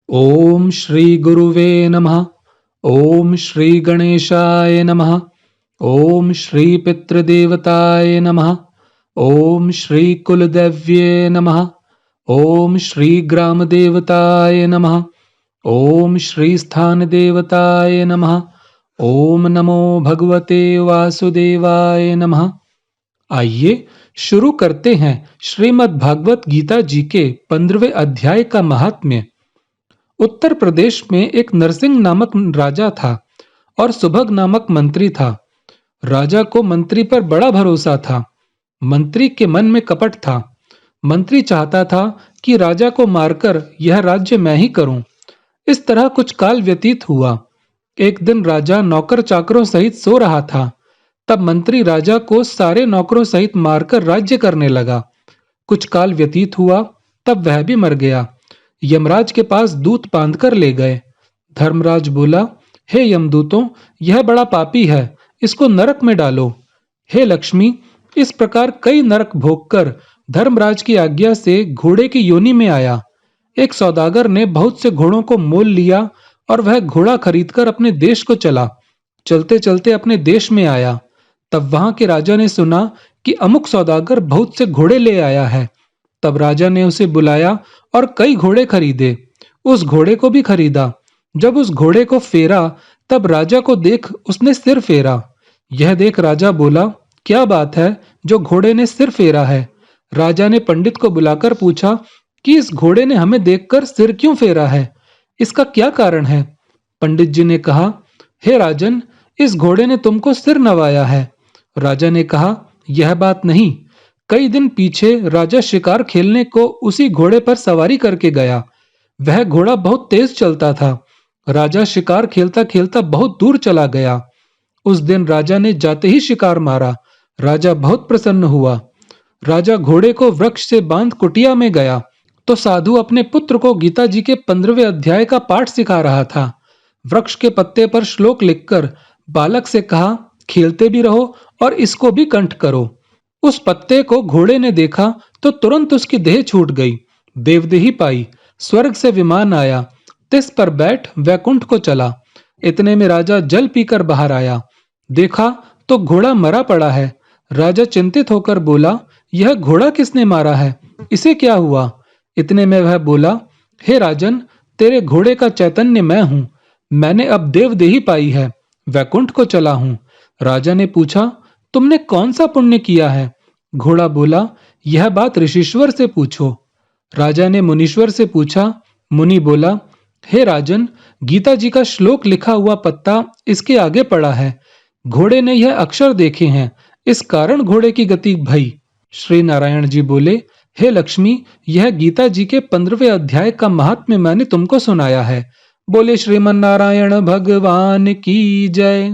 ओम श्री गुरुवे नमः। ओम श्री गणेशाय नमः। ओम श्री पितृदेवताय नमः। ओम श्री कुलदेव्ये नमः। ओम श्री ग्राम देवताय नमः। ओम श्री स्थान देवताय नमः। ओम नमो भगवते वासुदेवाय नमः। आइए शुरू करते हैं श्रीमद् भागवत गीता जी के 15वें अध्याय का महात्म्य। उत्तर प्रदेश में एक नरसिंह नामक राजा था और सुभग नामक मंत्री था। राजा को मंत्री पर बड़ा भरोसा था। मंत्री के मन में कपट था। मंत्री चाहता था कि राजा को मारकर यह राज्य मैं ही करूं। इस तरह कुछ काल व्यतीत हुआ। एक दिन राजा नौकर चाकरों सहित सो रहा था। तब मंत्री राजा को सारे नौकरों सहित मारकर राज्य करने लगा। कुछ काल व्यतीत हुआ, तब वह भी मर गया। यमराज के पास दूत बांधकर ले गए। धर्मराज बोला, हे यमदूतों, यह बड़ा पापी है, इसको नरक में डालो। हे लक्ष्मी, इस प्रकार कई नरक भोगकर धर्मराज की आज्ञा से घोड़े की योनि में आया। एक सौदागर ने बहुत से घोड़ों को मोल लिया और वह घोड़ा खरीदकर अपने देश को चला। चलते चलते अपने देश में आया। तब वहां के राजा ने सुना कि अमुक सौदागर बहुत से घोड़े ले आया है। तब राजा ने उसे बुलाया और कई घोड़े खरीदे। उस घोड़े को भी खरीदा। जब उस घोड़े को फेरा, तब राजा को देख उसने सिर फेरा। यह देख राजा बोला, क्या बात है जो घोड़े ने सिर फेरा है? राजा ने पंडित को बुलाकर पूछा कि इस घोड़े ने हमें देखकर सिर क्यों फेरा है, इसका क्या कारण है? पंडित जी ने कहा, हे राजन, इस घोड़े ने तुमको सिर नवाया है। राजा ने कहा, यह बात नहीं। कई दिन पीछे राजा शिकार खेलने को उसी घोड़े पर सवारी करके गया। वह घोड़ा बहुत तेज चलता था। राजा शिकार खेलता खेलता बहुत दूर चला गया। उस दिन राजा ने जाते ही शिकार मारा। राजा बहुत प्रसन्न हुआ। राजा घोड़े को वृक्ष से बांध कुटिया में गया तो साधु अपने पुत्र को गीता जी के 15वें अध्याय का पाठ सिखा रहा था। वृक्ष के पत्ते पर श्लोक लिखकर बालक से कहा, खेलते भी रहो और इसको भी कंठ करो। उस पत्ते को घोड़े ने देखा तो तुरंत उसकी देह छूट गई। देवदेही पाई। स्वर्ग से विमान आया। तिस पर बैठ वैकुंठ को चला। इतने में राजा जल पीकर बाहर आया। देखा तो घोड़ा मरा पड़ा है। राजा चिंतित होकर बोला, यह घोड़ा किसने मारा है? इसे क्या हुआ? इतने में वह बोला, हे राजन, तेरे घोड़े का चैतन्य मैं हूं। मैंने अब देवदेही पाई है, वैकुंठ को चला हूं। राजा ने पूछा, तुमने कौन सा पुण्य किया है? घोड़ा बोला, यह बात ऋषिश्वर से पूछो। राजा ने मुनीश्वर से पूछा। मुनि बोला, हे राजन, गीता जी का श्लोक लिखा हुआ पत्ता इसके आगे पड़ा है। घोड़े ने यह अक्षर देखे हैं, इस कारण घोड़े की गति भई। श्री नारायण जी बोले, हे लक्ष्मी, यह गीता जी के 15वें अध्याय का महात्म्य मैंने तुमको सुनाया है। बोले श्रीमन नारायण भगवान की जय।